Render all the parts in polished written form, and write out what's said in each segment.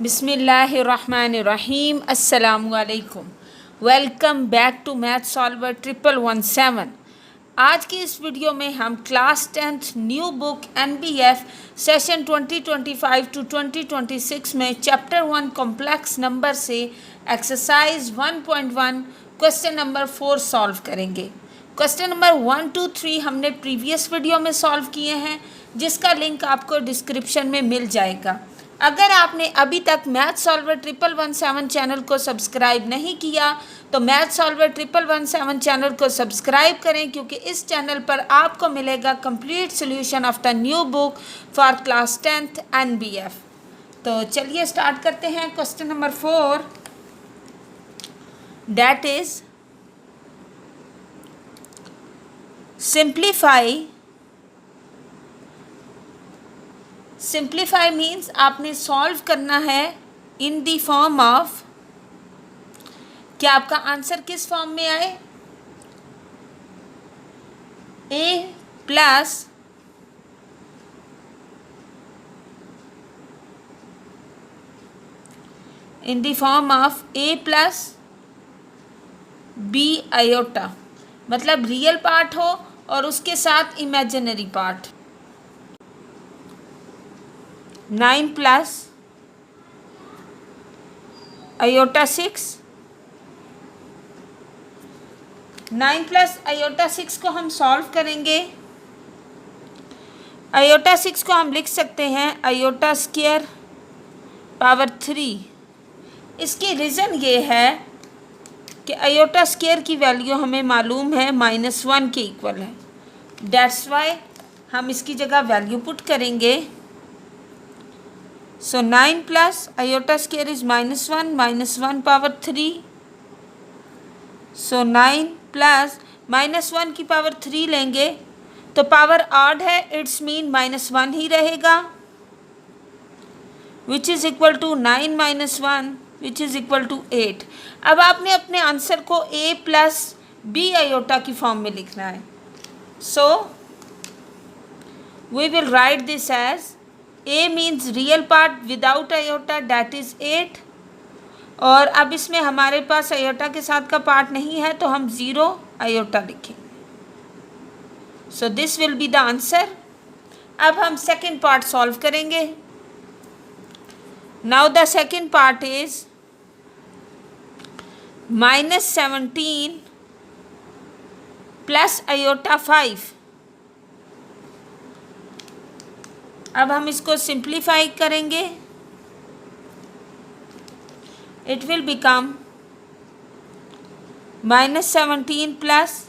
बिस्मिल्लाहिर्रहमानिर्रहीम। अस्सलामुअलैकुम। Welcome back to math solver 1117। आज की इस वीडियो में हम class 10th new book NBF session 2025 to 2026 में चैप्टर 1 कॉम्प्लेक्स नंबर से एक्सरसाइज 1.1 क्वेश्चन नंबर 4 सॉल्व करेंगे। क्वेश्चन नंबर 1, 2, 3 हमने प्रीवियस वीडियो में सॉल्व किए हैं, जिसका लिंक आपको डिस्क्रिप्शन में मिल जाएगा। अगर आपने अभी तक मैथ सॉल्वर 1117 चैनल को सब्सक्राइब नहीं किया तो मैथ सॉल्वर 1117 चैनल को सब्सक्राइब करें, क्योंकि इस चैनल पर आपको मिलेगा complete solution of the new book for class 10th NBF। तो चलिए स्टार्ट करते हैं। Question number 4, that is simplify means आपने सॉल्व करना है इन द फॉर्म ऑफ, क्या आपका आंसर किस फॉर्म में आए, a plus in the form of a plus b iota, मतलब रियल पार्ट हो और उसके साथ imaginary part. 9 plus iota 6, 9 plus iota 6 को हम सॉल्व करेंगे। आयोटा 6 को हम लिख सकते हैं आयोटा स्क्वायर पावर 3। इसकी रीज़न ये है कि आयोटा स्क्वायर की वैल्यू हमें मालूम है -1 के इक्वल है। दैट्स वाई हम इसकी जगह वैल्यू पुट करेंगे। So 9 plus iota square is -1 power 3। So 9 plus -1 की पावर 3 लेंगे तो पावर ऑड है, इट्स मीन -1 ही रहेगा, which is equal to 9 - 1 which is equal to 8। अब आपने अपने आंसर को a प्लस b आयोटा की फॉर्म में लिखना है। So we will write this as a means real part without iota, that is 8। और अब इसमें हमारे पास आयोटा के साथ का पार्ट नहीं है तो हम 0 आयोटा लिखेंगे। So this will be the answer. अब हम सेकेंड पार्ट सॉल्व करेंगे। Now the second part is -17 plus iota 5। अब हम इसको सिंप्लीफाई करेंगे। It will become -17 plus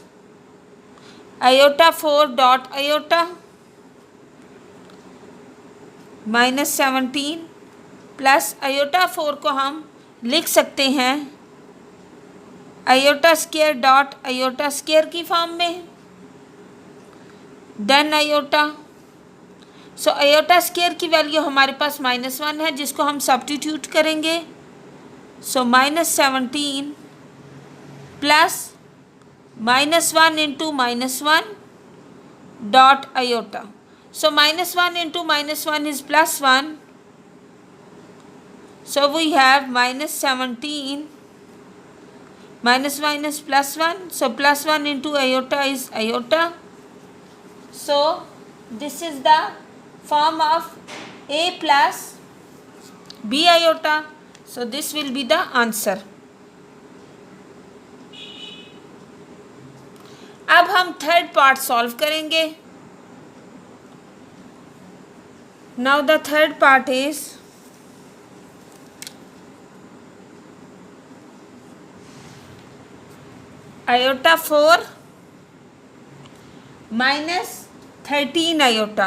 iota 4 dot iota, -17 plus iota 4 को हम लिख सकते हैं iota square dot iota square की फॉर्म में, then iota. So iota square की वैल्यू हमारे पास -1 है, जिसको हम सब्स्टिट्यूट करेंगे। So -17 plus -1 into -1 dot iota. So -1 into -1 is +1। So we have -17 minus +1, so +1 into iota is iota. So this is the form of a plus b iota, so this will be the answer. अब हम third part solve करेंगे। Now the third part is iota 4 -13 iota.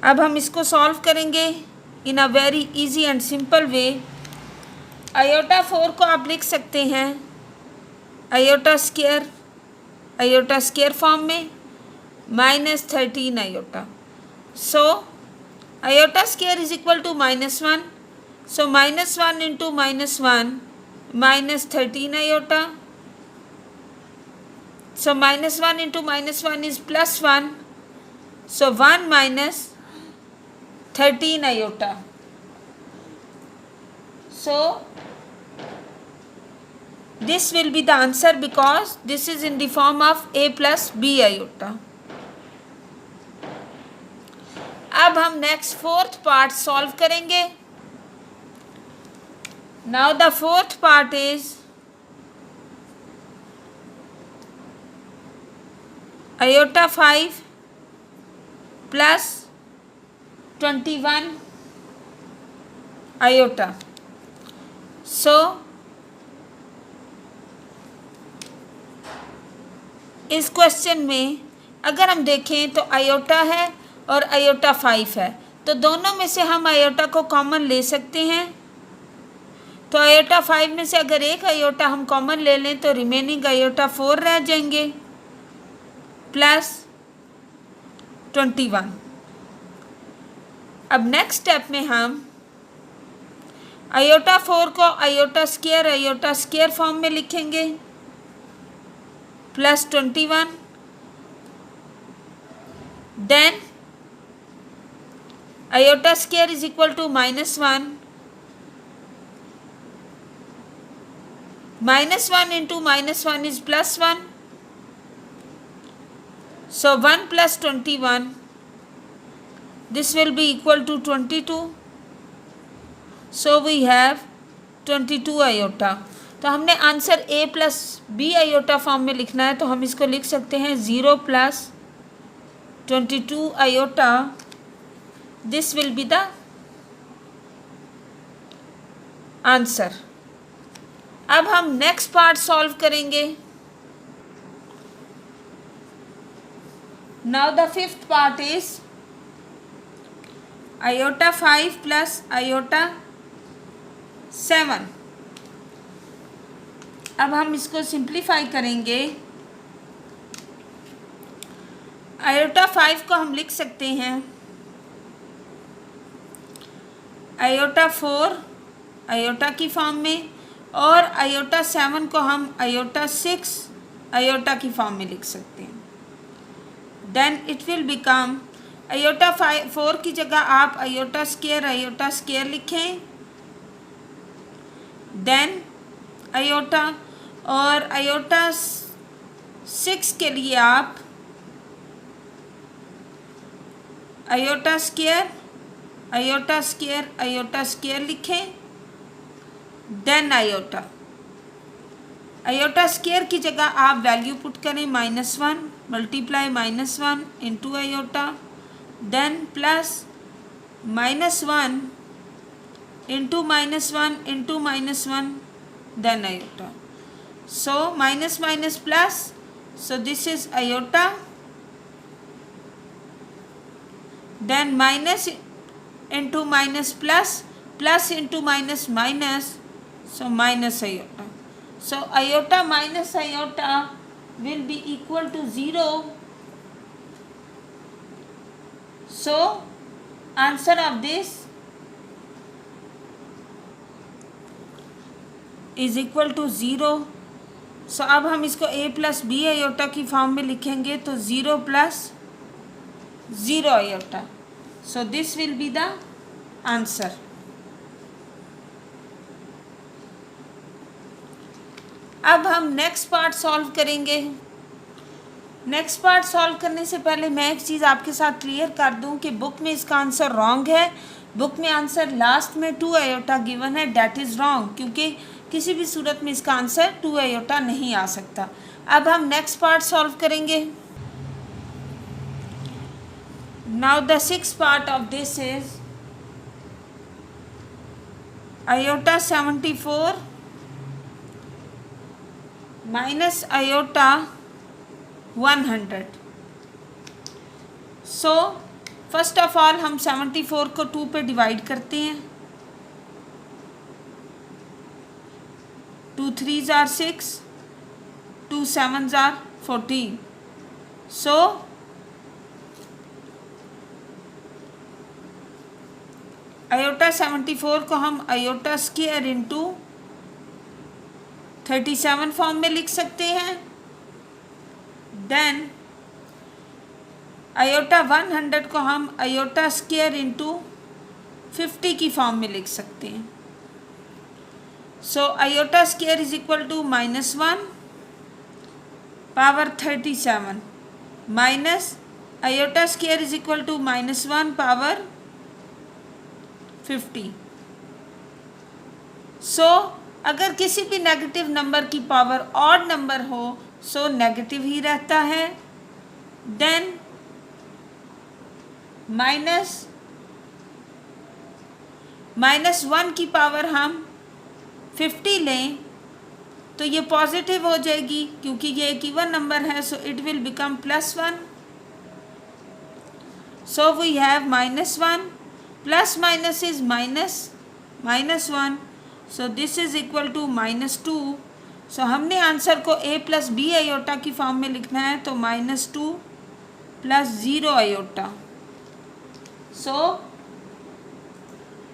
अब हम इसको solve करेंगे in a very easy and simple way. Iota 4 को आप लिख सकते हैं आयोटा स्क्वायर फॉर्म में -13 iota. So iota square is equal to -1, so -1 into -1 -13 iota. So -1 into -1 is +1. So 1 minus 13 iota. So this will be the answer because this is in the form of a plus b iota. अब हम next fourth part solve करेंगे. Now the fourth part is iota 5 plus 21 iota. So इस question में अगर हम देखें तो iota है और आयोटा 5 है, तो दोनों में से हम आयोटा को कॉमन ले सकते हैं. तो आयोटा 5 में से अगर एक आयोटा हम कॉमन ले लें तो रिमेनिंग आयोटा 4 रह जाएंगे प्लस 21. अब नेक्स्ट स्टेप में हम आयोटा 4 को आयोटा स्क्वायर फॉर्म में लिखेंगे plus 21. Then iota square is equal to -1. -1 into -1 is +1. So 1 plus 21, this will be equal to 22. So we have 22 iota. तो हमने answer a plus b iota form में लिखना है, तो हम इसको लिख सकते हैं 0 plus 22 iota. This will be the answer. अब हम नेक्स्ट पार्ट सॉल्व करेंगे. Now the fifth part is iota 5 plus iota 7. अब हम इसको सिंप्लीफाई करेंगे. आयोटा 5 को हम लिख सकते हैं आयोटा 4 आयोटा की फॉर्म में, और आयोटा 7 को हम आयोटा 6 आयोटा की फॉर्म में लिख सकते हैं. Then it will become iota 4 की जगह आप आयोटा स्क्वायर लिखें. देन आयोटा, और आयोटा 6 के लिए आप आयोटा स्क्वायर लिखें. देन आयोटा स्क्वायर की जगह आप वैल्यू पुट करें -1 multiply -1 into iota. Then plus -1 into -1 into -1 then iota. So minus plus, so this is iota. Then minus into minus plus, plus into minus, so minus iota. So iota minus iota will be equal to 0. So answer of this is equal to 0. सो अब हम इसको a plus b iota की form में लिखेंगे तो 0 plus 0 iota. So this will be the answer. अब हम next part solve करेंगे. नेक्स्ट पार्ट सॉल्व करने से पहले मैं एक चीज़ आपके साथ क्लियर कर दूं कि बुक में इसका आंसर रॉन्ग है. बुक में आंसर लास्ट में 2 आयोटा गिवन है, डैट इज़ रॉन्ग, क्योंकि किसी भी सूरत में इसका आंसर 2 आयोटा नहीं आ सकता. अब हम नेक्स्ट पार्ट सॉल्व करेंगे. Now the 6th part of this is iota 74 minus iota 100. So first of all हम 74 को 2 पे डिवाइड करते हैं. 2 3s are 6, 2 7s are 14. So iota 74 को हम आयोटा स्क्वायर इंटू 37 फॉर्म में लिख सकते हैं. देन आयोटा 100 को हम आयोटा स्क्वायर इंटू 50 की फॉर्म में लिख सकते हैं। So iota square is equal to -1 power 37 minus iota square is equal to -1 power 50। So अगर किसी भी नेगेटिव नंबर की पावर ऑड नंबर हो सो नेगेटिव ही रहता है। देन -1 की पावर हम 50 लें तो ये पॉजिटिव हो जाएगी क्योंकि ये एक इवन नंबर है, so it will become +1। So we have -1 plus minus is -1, so this is equal to -2। सो हमने आंसर को a + b आयोटा की फॉर्म में लिखना है, तो -2 + 0 आयोटा। सो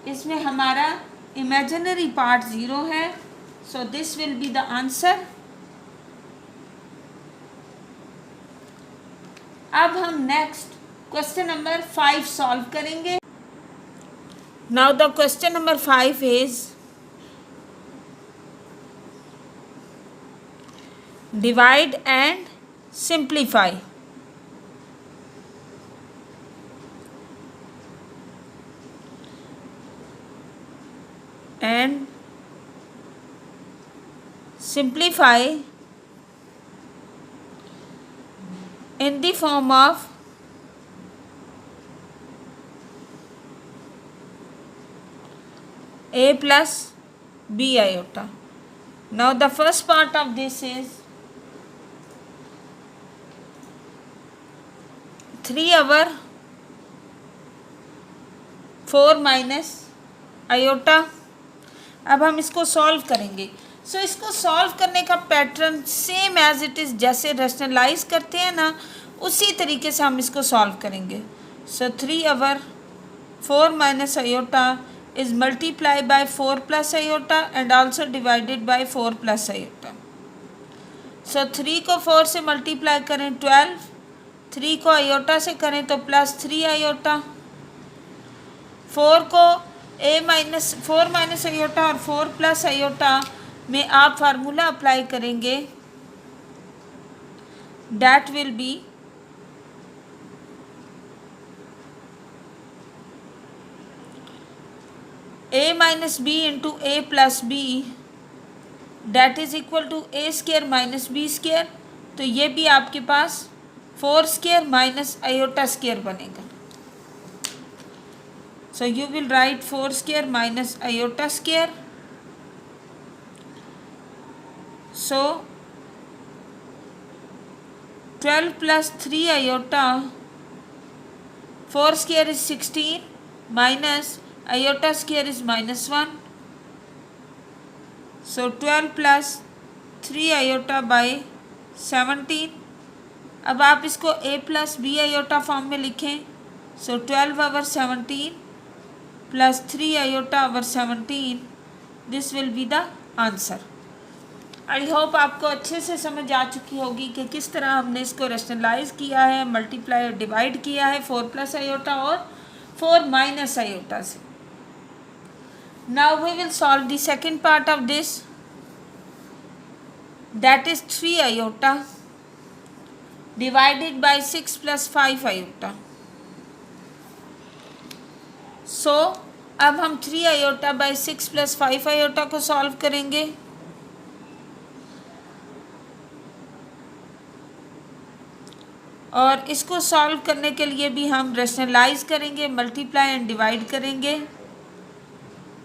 इसमें हमारा इमेजिनरी पार्ट 0 है, सो this will be the answer. अब हम नेक्स्ट क्वेश्चन नंबर 5 सॉल्व करेंगे। Now the question number 5 is divide and simplify. And simplify in the form of a plus b iota. Now the first part of this is 3/4 minus iota। अब हम इसको solve करेंगे। सो इसको solve करने का pattern same as it is, जैसे rationalize करते हैं ना उसी तरीके से हम इसको सॉल्व करेंगे। सो 3/4 minus iota is multiply by 4 + iota and also divided by 4 + iota। सो 3 को 4 से मल्टीप्लाई करें 12, 3 को iota से करें तो +3 iota, 4 को4 - iota और 4 + iota में आप फार्मूला अप्लाई करेंगे, that will be a - b into a + b that is equal to a² - b²। तो ये भी आपके पास 4² - iota² बनेगा। So you will write 4² - iota²। So 12 + 3 iota, 4² is 16 minus iota² is -1. So 12 + 3 iota by 17। अब आप इसको a + b iota form में लिखें। सो 12/17 + 3 iota/17, this will be the answer. I hope आपको अच्छे से समझ आ चुकी होगी कि किस तरह हमने इसको रेशनलाइज किया है, मल्टीप्लाई और डिवाइड किया है 4 + iota और 4 - iota से। Now we will solve the second part of this, that is 3 iota divided by 6 + 5 iota। So अब हम 3 iota बाई 6 + 5 iota को सॉल्व करेंगे। और इसको सॉल्व करने के लिए भी हम रेशनलाइज करेंगे, मल्टीप्लाई एंड डिवाइड करेंगे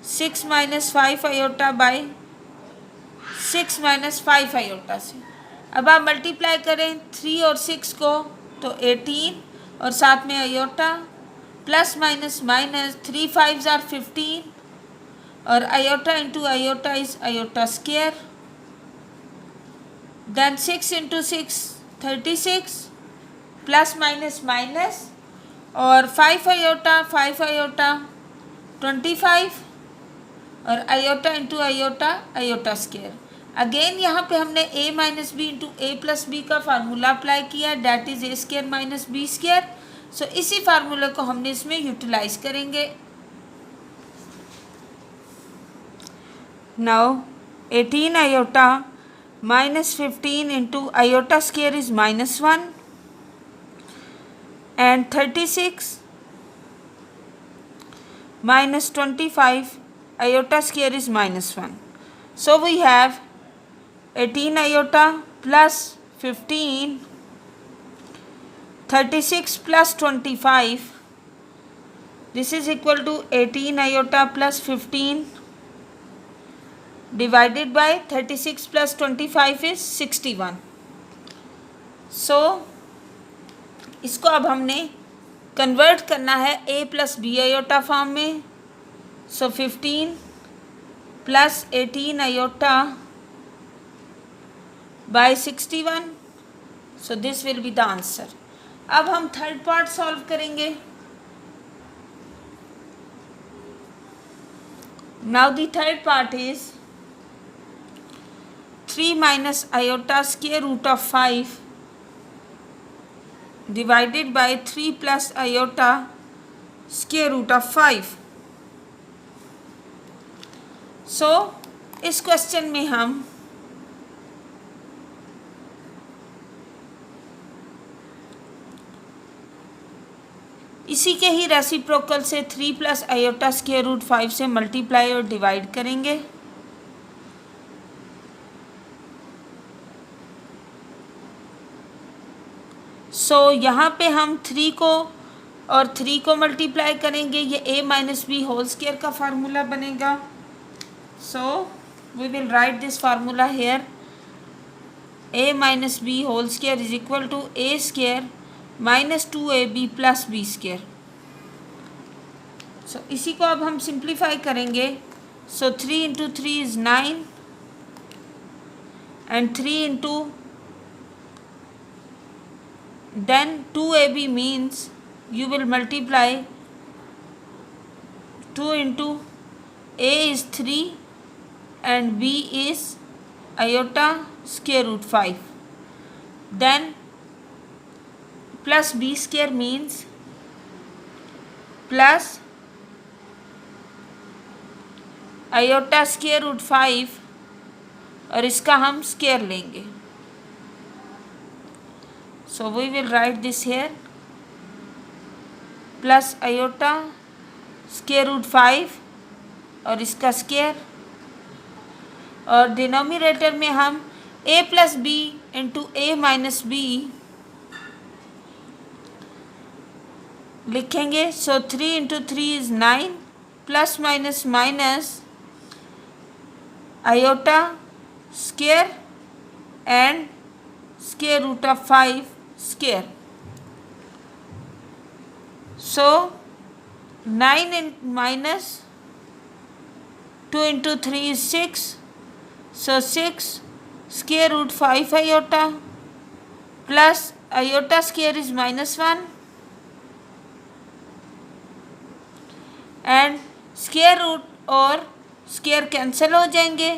6 - 5 iota बाई 6 - 5 iota से। अब आप मल्टीप्लाई करें 3 और 6 को तो 18 और साथ में iota, plus minus minus 3 5s are 15 और iota into iota is iota²। Then 6 into 6 36 plus minus minus और 5 iota 25 और iota into iota iota²। Again यहाँ पे हमने a - b into a + b का फार्मूला अप्लाई किया, डैट इज a² - b²। सो इसी फार्मूले को हमने इसमें यूटिलाइज करेंगे। Now 18 iota minus 15 into iota square is minus 1, and 36 minus 25 iota square is minus 1. So we have 18 iota plus 15, 36 plus 25. This is equal to 18 iota plus 15 divided by 36 plus 25 is 61. So इसको अब हमने convert करना है a plus b iota form में. So 15 plus 18 iota by 61. So this will be the answer. अब हम third part solve करेंगे. Now the third part is 3 minus iota square root of 5 divided by 3 plus iota square root of 5. So इस question में हम इसी के ही reciprocal से 3 plus iota square root 5 से मल्टीप्लाई और डिवाइड करेंगे. सो यहाँ पे हम 3 को और 3 को मल्टीप्लाई करेंगे. ये a minus b whole square का फार्मूला बनेगा. So we will write this formula here. a minus b whole square is equal to a square minus 2ab plus b square. So इसी को अब हम सिंप्लीफाई करेंगे. So 3 into 3 is 9 and 3 into then 2ab means you will multiply 2 into a is 3 and b is iota square root 5. Then plus b square means plus iota square root 5 और इसका हम square लेंगे. So we will write this here plus iota square root 5 और इसका square, और denominator में हम a plus b into a minus b लिखेंगे. So 3 into 3 is 9 plus minus minus iota square and square root of 5 square. So 9 minus 2 into 3 is 6. So 6 square root 5 iota plus iota square is minus 1 and square root और square cancel हो जाएंगे.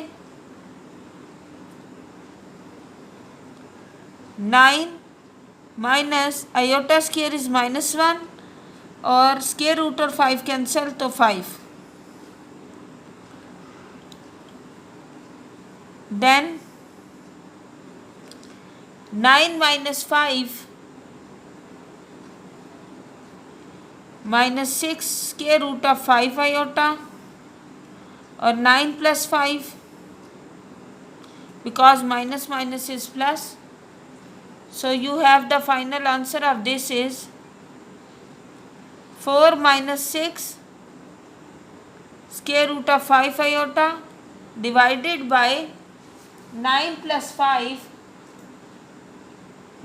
9 minus iota square is minus 1 और square root और 5 cancel तो 5. Then 9 minus 5 minus 6 square root of 5 iota और 9 plus 5 because minus minus is plus. So you have the final answer of this is 4 minus 6 square root of 5 iota divided by 9 plus 5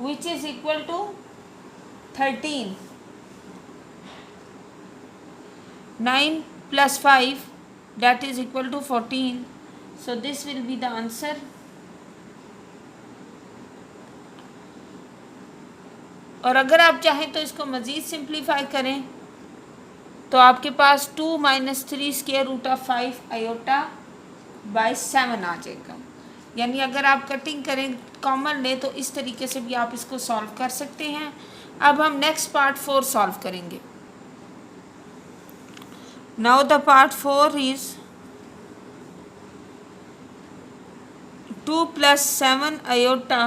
which is equal to 13. 9 plus 5 that is equal to 14. So this will be the answer. और अगर आप चाहें तो इसको मज़ीद simplify करें तो आपके पास 2 minus 3 square root of 5 iota by 7 आ जाएगा. यानी अगर आप कटिंग करें कॉमन लें तो इस तरीके से भी आप इसको सॉल्व कर सकते हैं. अब हम नेक्स्ट पार्ट 4 सॉल्व करेंगे. Now the part 4 is 2 + 7 iota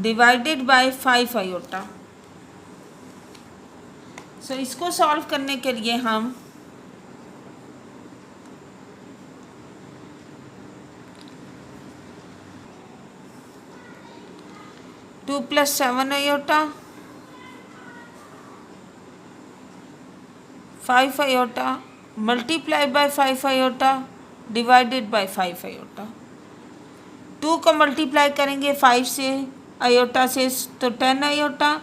divided by 5 iota. So इसको सॉल्व करने के लिए हम two plus 7 iota 5 iota multiply by 5 iota divided by 5 iota. 2 को मल्टीप्लाई करेंगे 5 से आयोटा से तो 10 iota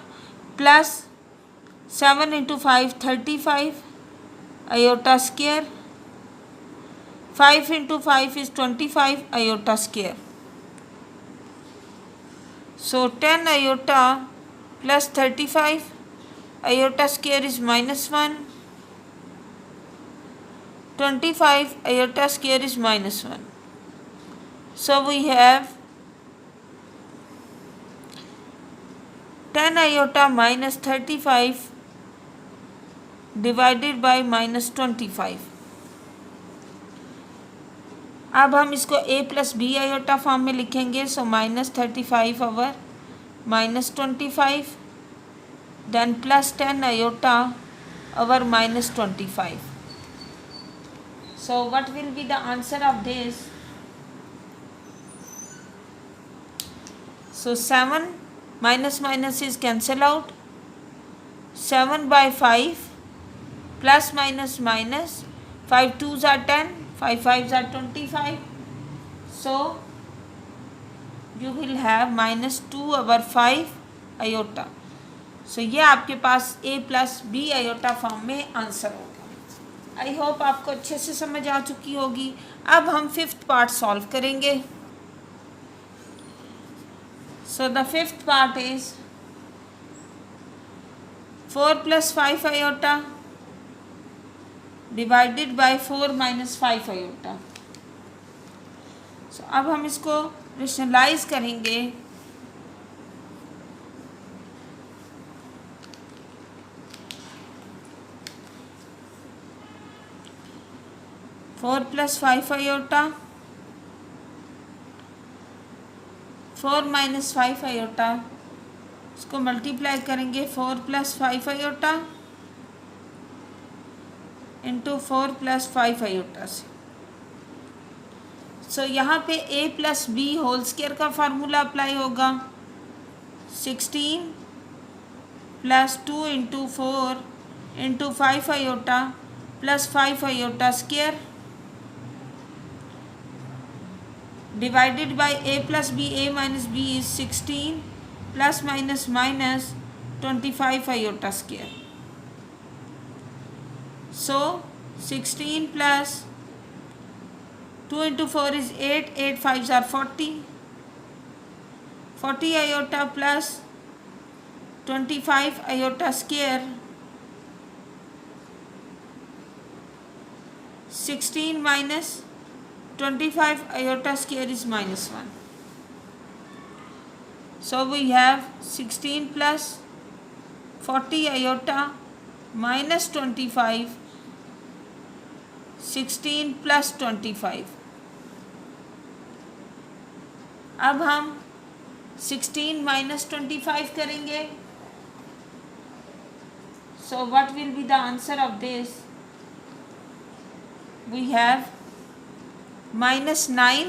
plus 7 × 5 35 iota square. 5 × 5 is 25 iota square. So 10 iota plus 35 iota square is -1. 25 iota square is -1. So we have 10 iota minus 35 divided by -25. अब हम इसको a + b iota form में लिखेंगे. सो -35 over -25 then plus 10 iota over -25. So what will be the answer of this? So 7 minus is cancel out. 7 by 5 plus minus 5 2s are 10, 5 5s are 25. So you will have -2 over 5 iota. So ये आपके पास a + b iota form में answer होगा. आई hope आपको अच्छे से समझ आ चुकी होगी. अब हम 5th पार्ट सॉल्व करेंगे. So the 5th part is 4 + 5 iota divided by 4 - 5 iota. So अब हम इसको रेशनलाइज करेंगे. फोर + 5 iota 4 - 5 iota इसको मल्टीप्लाई करेंगे 4 + 5 iota इंटू 4 + 5 iota से. सो यहाँ पे a + b होल स्क्वायर का फार्मूला अप्लाई होगा. 16 + 2 × 4 × 5 iota + 5 iota square divided by a + b. a - b is 16 plus minus 25 iota square. So 16 plus 2 × 4 is 8, 8 5s are 40, 40 iota plus 25 iota square. 16 minus 25 iota square is -1. So we have 16 plus 40 iota minus 25, 16 plus 25. अब हम 16 minus 25 करेंगे. So what will be the answer of this? We have -9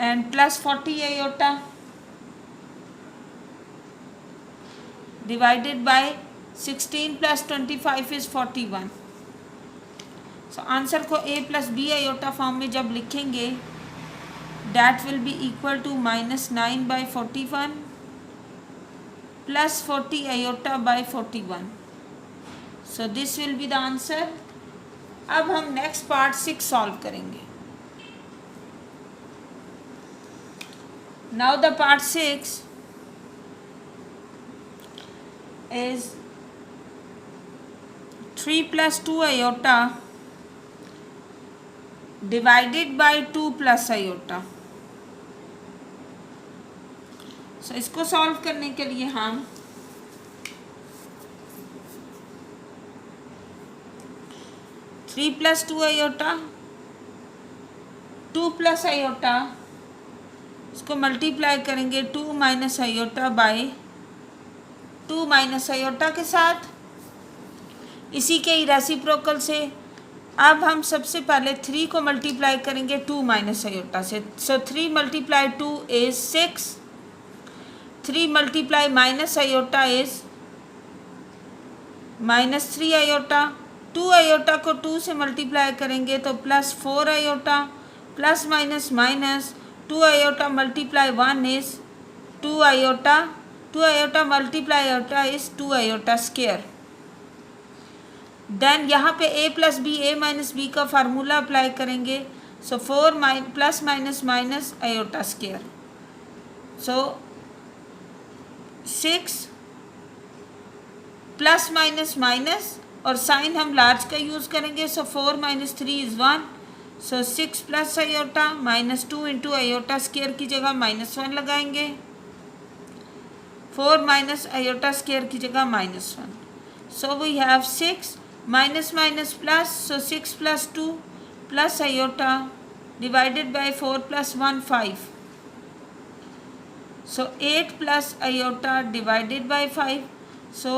and plus 40 iota divided by 16 plus 25 is 41. So answer को a + b iota form में जब लिखेंगे that will be equal to -9 by 41 plus 40 iota by 41. So this will be the answer. अब हम next part 6 solve करेंगे. Now the part 6 is 3 + 2 iota divided by 2 + iota. So इसको solve करने के लिए हम 3 प्लस 2 आयोटा, 2 प्लस आयोटा, इसको multiply करेंगे 2 minus iota by 2 minus iota के साथ, इसी के ही रेसिप्रोकल से। अब हम सबसे पहले 3 को मल्टीप्लाई करेंगे 2 माइनस आयोटा से, so 3 multiply 2 is 6, 3 multiply minus iota is minus 3 iota, 2 iota को 2 से मल्टीप्लाई करेंगे तो plus 4 iota, plus minus minus 2 iota multiply 1 is 2 iota, 2 iota multiply iota is 2 iota square. Then यहाँ पे a plus b, a minus b का formula apply करेंगे, so 4 plus minus minus iota square, so 6 plus minus minus और sign हम large का use करेंगे, so 4 minus 3 is 1, so 6 plus iota minus 2 into iota square की जगह minus 1 लगाएंगे, 4 minus iota square की जगह minus 1, so we have 6 minus minus plus, so 6 plus 2 plus iota divided by 4 plus 1 5, so 8 plus iota divided by 5, so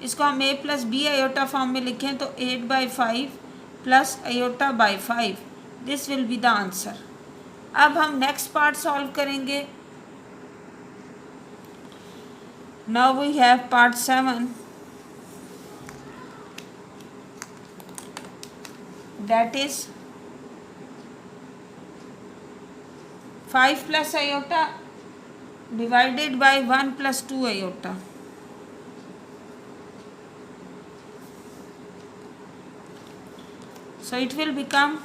इसको हम a plus b iota form में लिखें तो 8 by 5 plus iota by 5, this will be the answer. अब हम next part solve करेंगे। Now we have part 7, that is 5 plus iota divided by 1 plus 2 iota. So it will become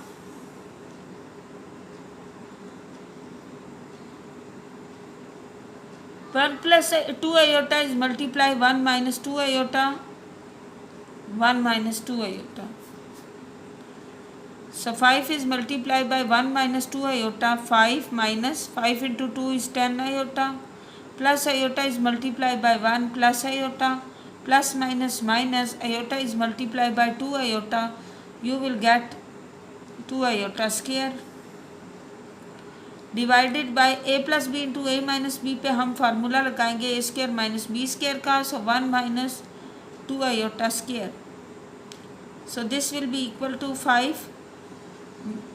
1 plus 2 iota is multiply 1 minus 2 iota, 1 minus 2 iota. So 5 is multiplied by 1 minus 2 iota, 5 minus 5 into 2 is 10 iota, plus iota is multiplied by 1 plus iota, plus minus minus iota is multiplied by 2 iota, you will get 2 iota square divided by a plus b into a minus b पे हम formula लगाएंगे a square minus b square का, so 1 minus 2 iota square, so this will be equal to 5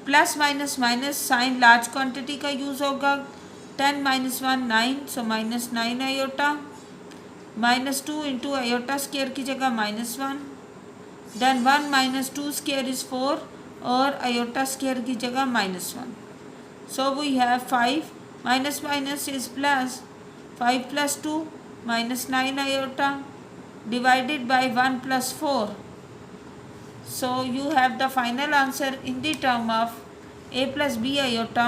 plus minus minus sign large quantity का use होगा, 10 minus 1 9, so minus 9 iota, minus 2 into iota square की जगह minus 1, then 1 minus 2 square is 4 और iota square की जगह minus 1. So we have 5 minus minus is plus, 5 plus 2 minus 9 iota divided by 1 plus 4. So you have the final answer in the term of a plus b iota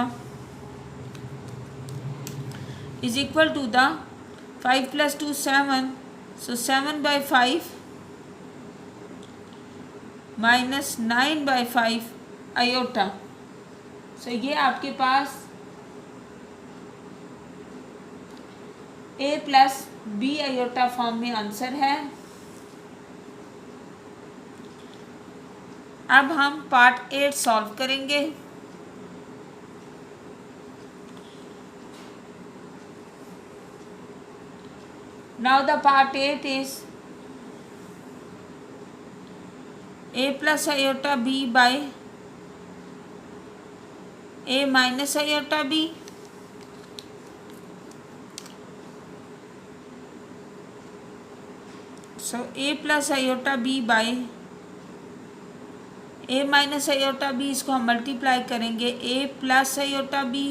is equal to the 5 plus 2 7. So 7 by 5 minus 9 by 5 iota. So ये आपके पास a plus b iota form में answer है। अब हम part 8 solve करेंगे। Now the part 8 is a plus iota b by a minus iota b, so a plus iota b by a minus iota b, इसको हम multiply करेंगे a plus iota b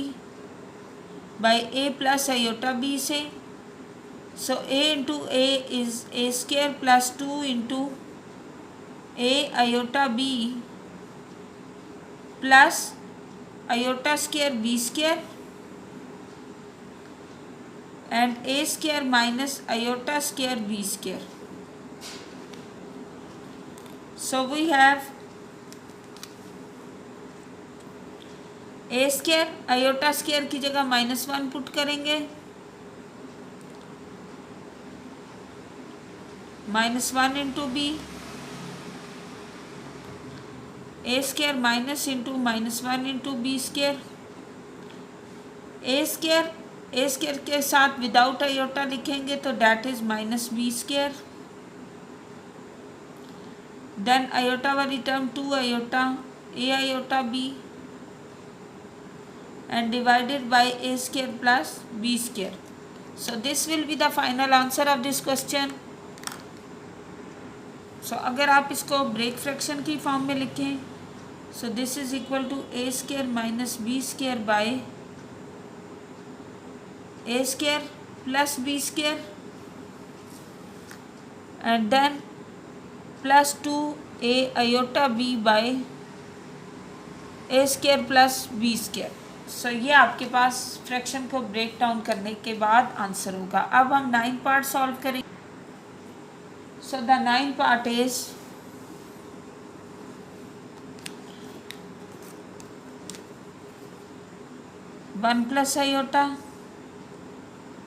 by a plus iota b से, so a into a is a square plus 2 into a iota b plus iota square b square and a square minus iota square b square. So we have a square iota square की जगह minus 1 put करेंगे, minus 1 into b a square minus into minus one into b square. A square के साथ without iota लिखेंगे तो that is minus b square. Then iota वाली term two iota a iota b and divided by a square plus b square. So this will be the final answer of this question. So अगर आप इसको break fraction की form में लिखें, so this is equal to a square minus b square by a square plus b square and then plus 2a iota b by a square plus b square. सो ये आपके पास fraction को break down करने के बाद answer होगा। अब हम 9 part solve करेंगे। So the 9 part is one plus iota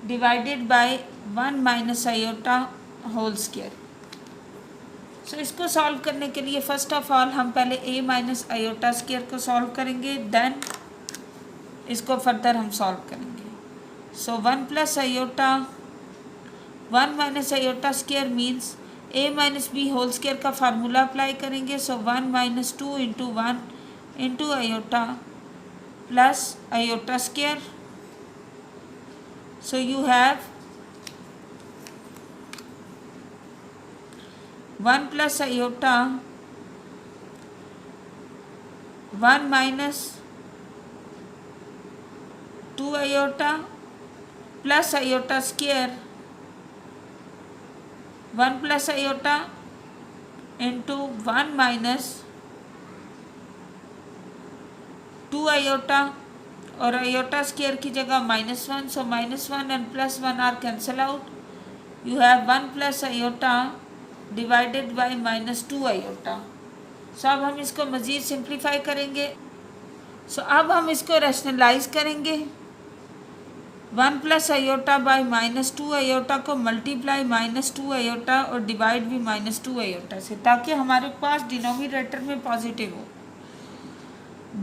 divided by 1 minus iota whole square. So इसको सॉल्व करने के लिए फर्स्ट ऑफ ऑल हम पहले a माइनस आयोटा स्क्वायर को सॉल्व करेंगे, देन इसको फर्दर हम सॉल्व करेंगे। So 1 plus iota 1 minus iota square means a minus b whole square का फार्मूला अप्लाई करेंगे। So 1 minus 2 into 1 into iota plus iota square. So you have 1 plus iota 1 minus 2 iota plus iota square 1 plus iota into 1 minus 2 iota और iota square की जगह -1, सो -1 and +1 are cancel out. You have 1 plus iota divided by -2 iota. So अब हम इसको मज़ीद simplify करेंगे। सो अब हम इसको रैशनलाइज करेंगे। 1 प्लस आयोटा बाय -2 आयोटा को मल्टीप्लाई -2 आयोटा और डिवाइड भी -2 आयोटा से, ताकि हमारे पास डिनोमिनेटर में पॉजिटिव हो।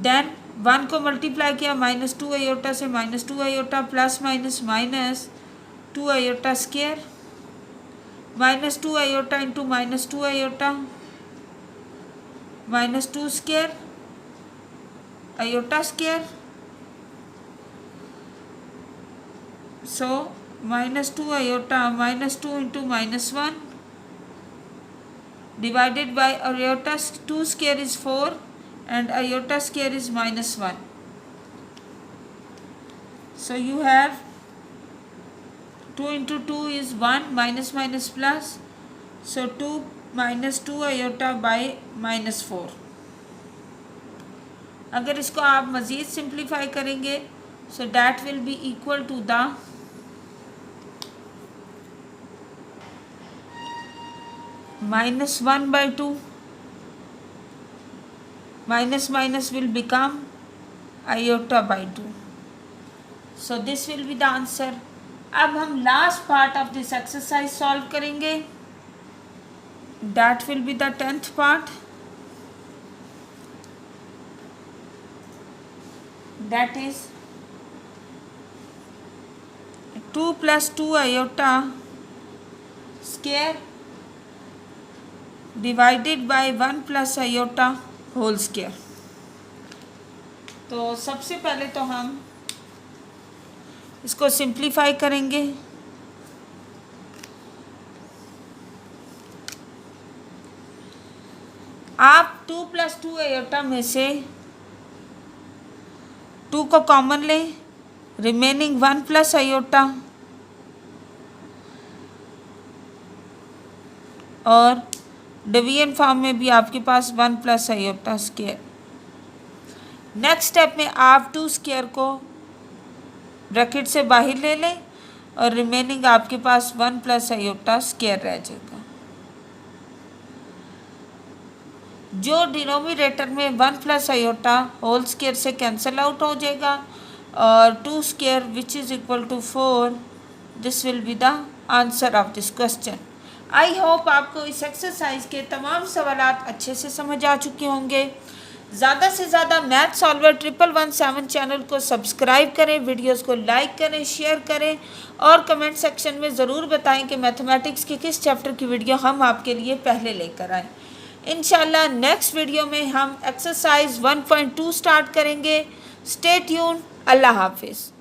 देन 1 को मल्टीप्लाई किया -2 आयोटा से, -2 iota plus minus -2 iota square, -2 iota into -2 iota -2 square iota square. So -2 iota -2 into -1 divided by iota 2 square is 4 and iota square is -1. So you have 2 into 2 is 1, minus minus plus, so 2 minus 2 iota by -4. अगर इसको आप मज़ीद simplify करेंगे so that will be equal to the -1 by 2, minus minus will become iota by 2. So this will be the answer. अब हम last part of this exercise solve करेंगे, that will be the 10th part, that is 2 plus 2 iota square divided by 1 plus iota whole square. तो सबसे पहले तो हम इसको simplify करेंगे। आप 2 प्लस 2 आयोटा में से 2 को कॉमन लें, रिमेनिंग 1 प्लस आयोटा और डिवीजन फॉर्म में भी आपके पास 1 plus iota square. Next step में आप 2 स्क्वायर को ब्रैकेट से बाहर ले लें और रिमेनिंग आपके पास 1 प्लस आयोटा स्क्वायर रह जाएगा। जो डिनोमिनेटर में 1 प्लस आयोटा होल स्क्वायर से कैंसिल आउट हो जाएगा और 2 square which is equal to 4। This will be the answer of this question. I hope आपको इस एक्सरसाइज के तमाम सवालात अच्छे से समझ आ चुके होंगे। ज़्यादा से ज़्यादा मैथ सॉल्वर 1117 चैनल को सब्सक्राइब करें, वीडियोस को लाइक करें, शेयर करें और कमेंट सेक्शन में ज़रूर बताएं कि मैथमेटिक्स के किस चैप्टर की वीडियो हम आपके लिए पहले लेकर आएँ। इंशाल्लाह नेक्स्ट वीडियो में हम एक्सरसाइज 1.2 स्टार्ट करेंगे। Stay tune. अल्लाह हाफिज़।